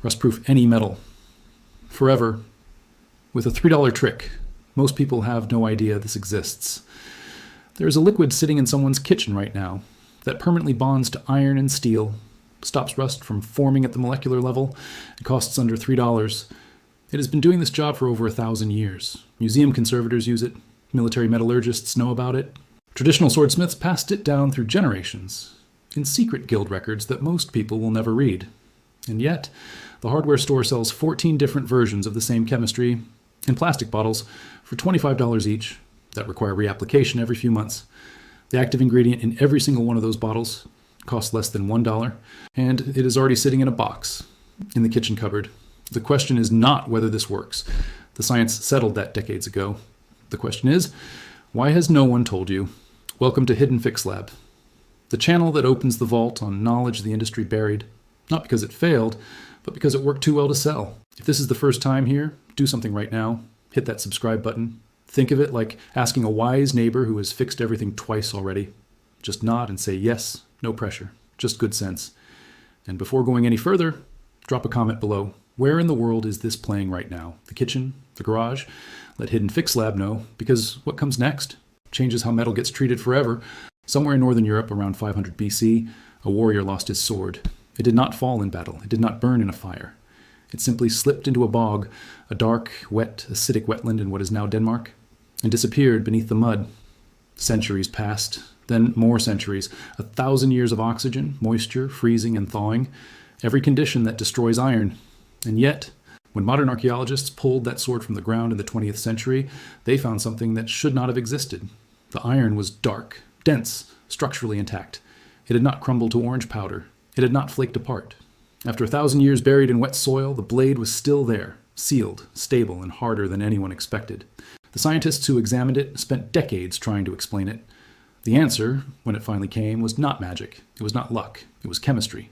Rust-proof any metal. Forever. With a $3 trick. Most people have no idea this exists. There is a liquid sitting in someone's kitchen right now that permanently bonds to iron and steel, stops rust from forming at the molecular level, and costs under $3. It has been doing this job for over 1,000 years. Museum conservators use it. Military metallurgists know about it. Traditional swordsmiths passed it down through generations, in secret guild records that most people will never read. And yet, the hardware store sells 14 different versions of the same chemistry in plastic bottles for $25 each that require reapplication every few months. The active ingredient in every single one of those bottles costs less than $1, and it is already sitting in a box in the kitchen cupboard. The question is not whether this works. The science settled that decades ago. The question is, why has no one told you? Welcome to Hidden Fix Lab, the channel that opens the vault on knowledge the industry buried, not because it failed, but because it worked too well to sell. If this is the first time here, do something right now. Hit that subscribe button. Think of it like asking a wise neighbor who has fixed everything twice already. Just nod and say yes, no pressure, just good sense. And before going any further, drop a comment below. Where in the world is this playing right now? The kitchen? The garage? Let Hidden Fix Lab know, because what comes next changes how metal gets treated forever. Somewhere in northern Europe around 500 BC, a warrior lost his sword. It did not fall in battle. It did not burn in a fire. It simply slipped into a bog, a dark, wet, acidic wetland in what is now Denmark, and disappeared beneath the mud. Centuries passed, then more centuries, 1,000 years of oxygen, moisture, freezing, and thawing, every condition that destroys iron. And yet, when modern archaeologists pulled that sword from the ground in the 20th century, they found something that should not have existed. The iron was dark, dense, structurally intact. It had not crumbled to orange powder. It had not flaked apart. After 1,000 years buried in wet soil, the blade was still there, sealed, stable, and harder than anyone expected. The scientists who examined it spent decades trying to explain it. The answer, when it finally came, was not magic. It was not luck. It was chemistry.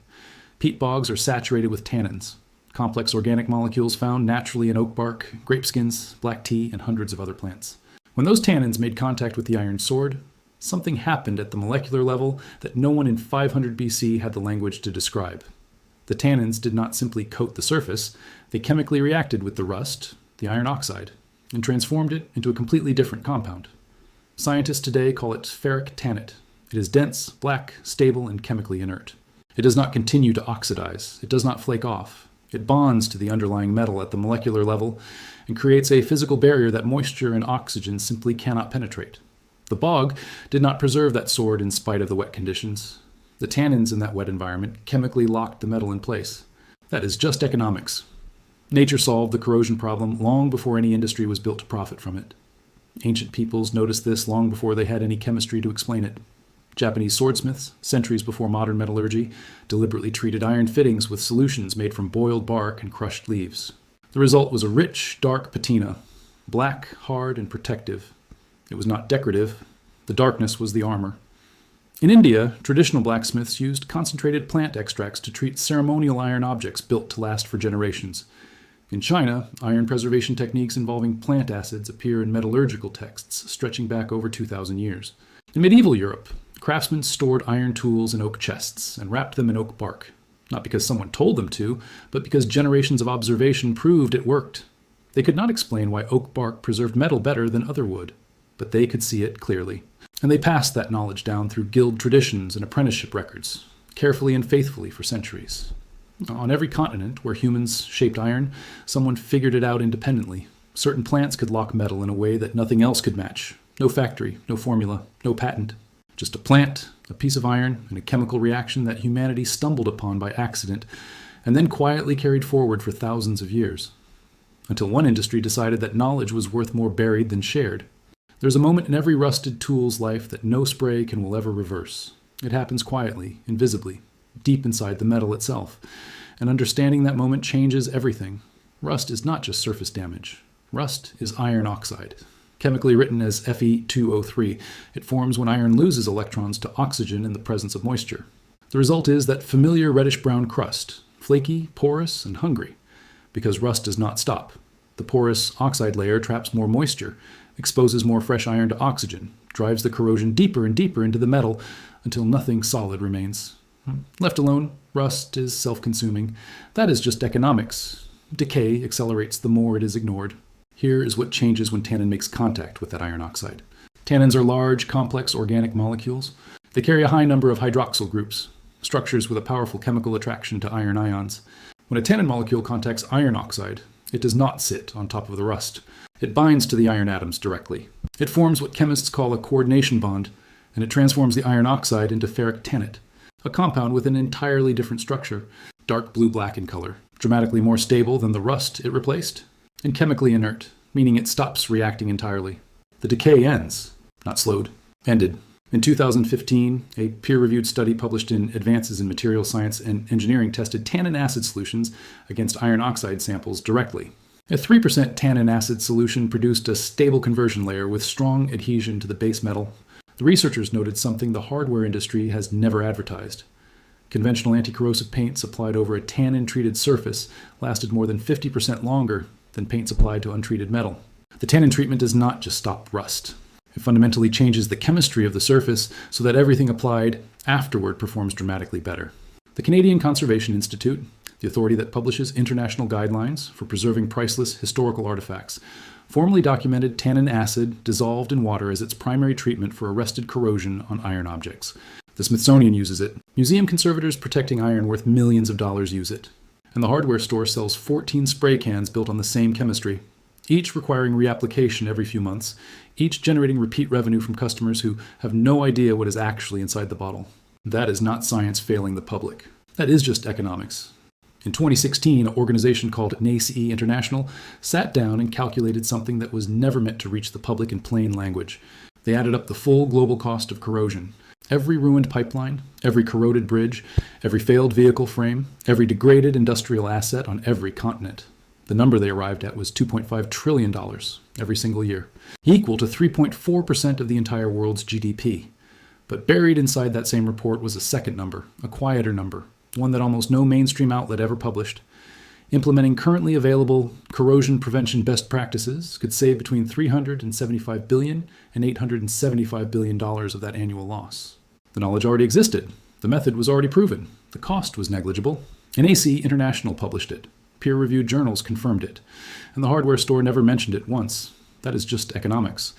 Peat bogs are saturated with tannins, complex organic molecules found naturally in oak bark, grape skins, black tea, and hundreds of other plants. When those tannins made contact with the iron sword, something happened at the molecular level that no one in 500 BC had the language to describe. The tannins did not simply coat the surface, they chemically reacted with the rust, the iron oxide, and transformed it into a completely different compound. Scientists today call it ferric tannate. It is dense, black, stable, and chemically inert. It does not continue to oxidize. It does not flake off. It bonds to the underlying metal at the molecular level and creates a physical barrier that moisture and oxygen simply cannot penetrate. The bog did not preserve that sword in spite of the wet conditions. The tannins in that wet environment chemically locked the metal in place. That is just economics. Nature solved the corrosion problem long before any industry was built to profit from it. Ancient peoples noticed this long before they had any chemistry to explain it. Japanese swordsmiths, centuries before modern metallurgy, deliberately treated iron fittings with solutions made from boiled bark and crushed leaves. The result was a rich, dark patina, black, hard, and protective. It was not decorative. The darkness was the armor. In India, traditional blacksmiths used concentrated plant extracts to treat ceremonial iron objects built to last for generations. In China, iron preservation techniques involving plant acids appear in metallurgical texts stretching back over 2,000 years. In medieval Europe, craftsmen stored iron tools in oak chests and wrapped them in oak bark, not because someone told them to, but because generations of observation proved it worked. They could not explain why oak bark preserved metal better than other wood, but they could see it clearly. And they passed that knowledge down through guild traditions and apprenticeship records, carefully and faithfully for centuries. On every continent where humans shaped iron, someone figured it out independently. Certain plants could lock metal in a way that nothing else could match. No factory, no formula, no patent. Just a plant, a piece of iron, and a chemical reaction that humanity stumbled upon by accident, and then quietly carried forward for thousands of years. Until one industry decided that knowledge was worth more buried than shared. There's a moment in every rusted tool's life that no spray will ever reverse. It happens quietly, invisibly, deep inside the metal itself. And understanding that moment changes everything. Rust is not just surface damage. Rust is iron oxide. Chemically written as Fe2O3, it forms when iron loses electrons to oxygen in the presence of moisture. The result is that familiar reddish-brown crust, flaky, porous, and hungry, because rust does not stop. The porous oxide layer traps more moisture, exposes more fresh iron to oxygen, drives the corrosion deeper and deeper into the metal until nothing solid remains. Left alone, Rust is self-consuming. That is just economics. Decay accelerates the more it is ignored. Here is what changes when tannin makes contact with that iron oxide. Tannins are large, complex organic molecules. They carry a high number of hydroxyl groups, structures with a powerful chemical attraction to iron ions. When a tannin molecule contacts iron oxide, it does not sit on top of the rust. It binds to the iron atoms directly. It forms what chemists call a coordination bond, and it transforms the iron oxide into ferric tannate, a compound with an entirely different structure, dark blue-black in color, dramatically more stable than the rust it replaced, and chemically inert, meaning it stops reacting entirely. The decay ends, not slowed, ended. In 2015, a peer-reviewed study published in Advances in Materials Science and Engineering tested tannin acid solutions against iron oxide samples directly. A 3% tannin acid solution produced a stable conversion layer with strong adhesion to the base metal. The researchers noted something the hardware industry has never advertised. Conventional anti-corrosive paints applied over a tannin-treated surface lasted more than 50% longer than paints applied to untreated metal. The tannin treatment does not just stop rust. It fundamentally changes the chemistry of the surface so that everything applied afterward performs dramatically better. The Canadian Conservation Institute, the authority that publishes international guidelines for preserving priceless historical artifacts, formally documented tannin acid dissolved in water as its primary treatment for arrested corrosion on iron objects. The Smithsonian uses it. Museum conservators protecting iron worth millions of dollars use it. And the hardware store sells 14 spray cans built on the same chemistry, each requiring reapplication every few months, each generating repeat revenue from customers who have no idea what is actually inside the bottle. That is not science failing the public. That is just economics. In 2016, an organization called NACE International sat down and calculated something that was never meant to reach the public in plain language. They added up the full global cost of corrosion. Every ruined pipeline, every corroded bridge, every failed vehicle frame, every degraded industrial asset on every continent. The number they arrived at was $2.5 trillion every single year, equal to 3.4% of the entire world's GDP. But buried inside that same report was a second number, a quieter number, one that almost no mainstream outlet ever published. Implementing currently available corrosion prevention best practices could save between $375 billion and $875 billion of that annual loss. The knowledge already existed. The method was already proven. The cost was negligible. NACE International published it. Peer-reviewed journals confirmed it. And the hardware store never mentioned it once. That is just economics.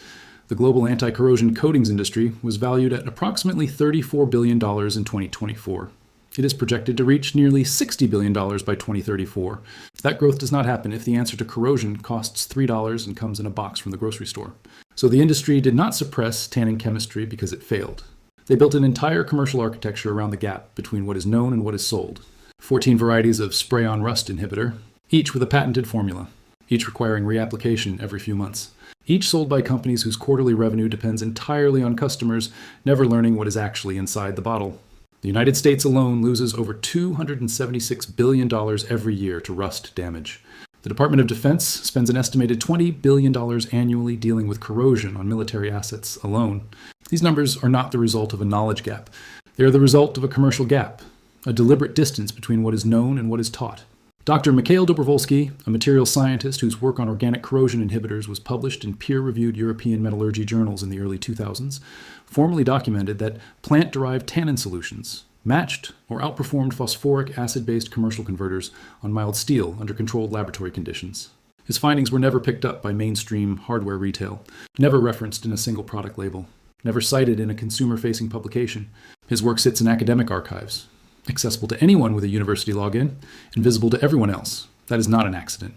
The global anti-corrosion coatings industry was valued at approximately $34 billion in 2024. It is projected to reach nearly $60 billion by 2034. That growth does not happen if the answer to corrosion costs $3 and comes in a box from the grocery store. So the industry did not suppress tannin chemistry because it failed. They built an entire commercial architecture around the gap between what is known and what is sold. 14 varieties of spray-on rust inhibitor, each with a patented formula, each requiring reapplication every few months, each sold by companies whose quarterly revenue depends entirely on customers never learning what is actually inside the bottle. The United States alone loses over $276 billion every year to rust damage. The Department of Defense spends an estimated $20 billion annually dealing with corrosion on military assets alone. These numbers are not the result of a knowledge gap. They are the result of a commercial gap, a deliberate distance between what is known and what is taught. Dr. Mikhail Dobrovolsky, a materials scientist whose work on organic corrosion inhibitors was published in peer-reviewed European metallurgy journals in the early 2000s, formally documented that plant-derived tannin solutions matched or outperformed phosphoric acid-based commercial converters on mild steel under controlled laboratory conditions. His findings were never picked up by mainstream hardware retail, never referenced in a single product label, never cited in a consumer-facing publication. His work sits in academic archives, accessible to anyone with a university login, invisible to everyone else. That is not an accident.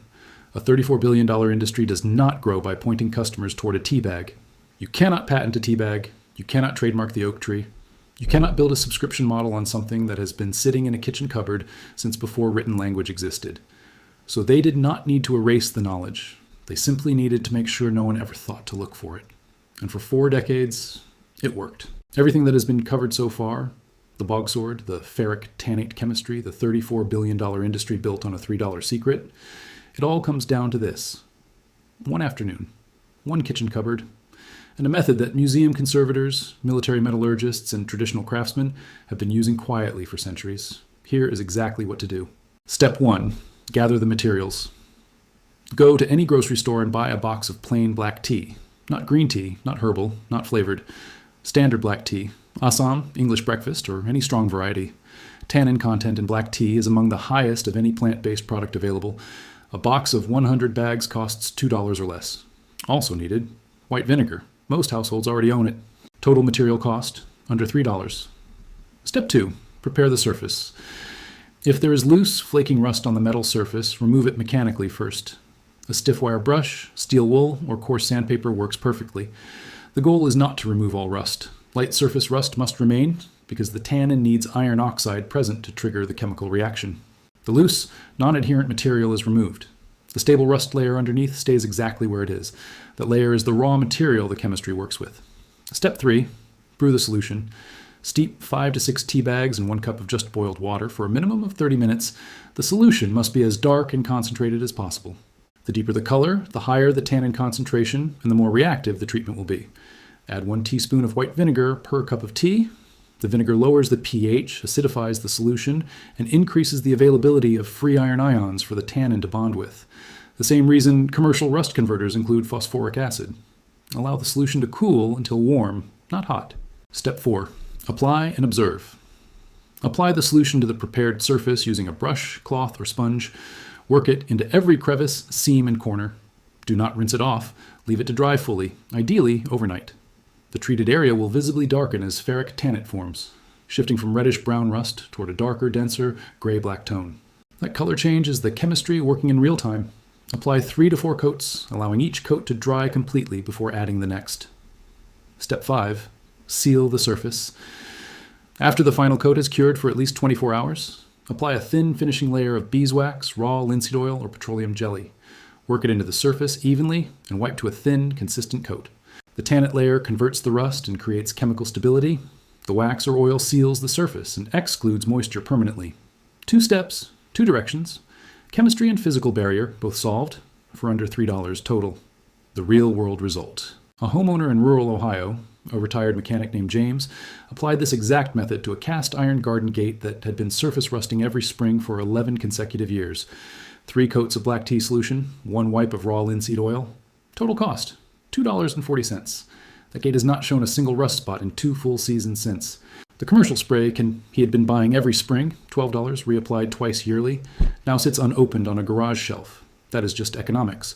A $34 billion industry does not grow by pointing customers toward a tea bag. You cannot patent a tea bag. You cannot trademark the oak tree. You cannot build a subscription model on something that has been sitting in a kitchen cupboard since before written language existed. So they did not need to erase the knowledge. They simply needed to make sure no one ever thought to look for it. And for 4 decades, it worked. Everything that has been covered so far, the bogsword, the ferric tannate chemistry, the $34 billion industry built on a $3 secret, it all comes down to this. One afternoon, one kitchen cupboard, and a method that museum conservators, military metallurgists, and traditional craftsmen have been using quietly for centuries. Here is exactly what to do. Step 1. Gather the materials. Go to any grocery store and buy a box of plain black tea. Not green tea, not herbal, not flavored. Standard black tea. Assam, English breakfast, or any strong variety. Tannin content in black tea is among the highest of any plant-based product available. A box of 100 bags costs $2 or less. Also needed, white vinegar. Most households already own it. Total material cost, under $3. Step 2. Prepare the surface. If there is loose, flaking rust on the metal surface, remove it mechanically first. A stiff wire brush, steel wool, or coarse sandpaper works perfectly. The goal is not to remove all rust. Light surface rust must remain because the tannin needs iron oxide present to trigger the chemical reaction. The loose, non-adherent material is removed. The stable rust layer underneath stays exactly where it is. That layer is the raw material the chemistry works with. Step 3. Brew the solution. Steep 5 to 6 tea bags in 1 cup of just boiled water for a minimum of 30 minutes. The solution must be as dark and concentrated as possible. The deeper the color, the higher the tannin concentration, and the more reactive the treatment will be. Add 1 teaspoon of white vinegar per cup of tea. The vinegar lowers the pH, acidifies the solution, and increases the availability of free iron ions for the tannin to bond with. The same reason commercial rust converters include phosphoric acid. Allow the solution to cool until warm, not hot. Step 4. Apply and observe. Apply the solution to the prepared surface using a brush, cloth, or sponge. Work it into every crevice, seam, and corner. Do not rinse it off. Leave it to dry fully, ideally overnight. The treated area will visibly darken as ferric tannate forms, shifting from reddish-brown rust toward a darker, denser, gray-black tone. That color change is the chemistry working in real time. Apply 3 to 4 coats, allowing each coat to dry completely before adding the next. Step 5. Seal the surface. After the final coat has cured for at least 24 hours, apply a thin finishing layer of beeswax, raw linseed oil, or petroleum jelly. Work it into the surface evenly and wipe to a thin, consistent coat. The tannate layer converts the rust and creates chemical stability. The wax or oil seals the surface and excludes moisture permanently. 2 steps, 2 directions. Chemistry and physical barrier, both solved, for under $3 total. The real-world result. A homeowner in rural Ohio, a retired mechanic named James, applied this exact method to a cast iron garden gate that had been surface rusting every spring for 11 consecutive years. 3 coats of black tea solution, 1 wipe of raw linseed oil. Total cost, $2.40. That gate has not shown a single rust spot in 2 full seasons since. The commercial spray he had been buying every spring, $12, reapplied twice yearly, now sits unopened on a garage shelf. That is just economics.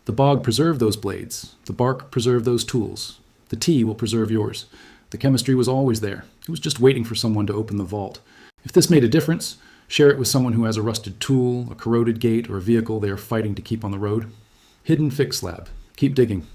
The bog preserved those blades. The bark preserved those tools. The tea will preserve yours. The chemistry was always there. It was just waiting for someone to open the vault. If this made a difference, share it with someone who has a rusted tool, a corroded gate, or a vehicle they are fighting to keep on the road. Hidden Fix Lab. Keep digging.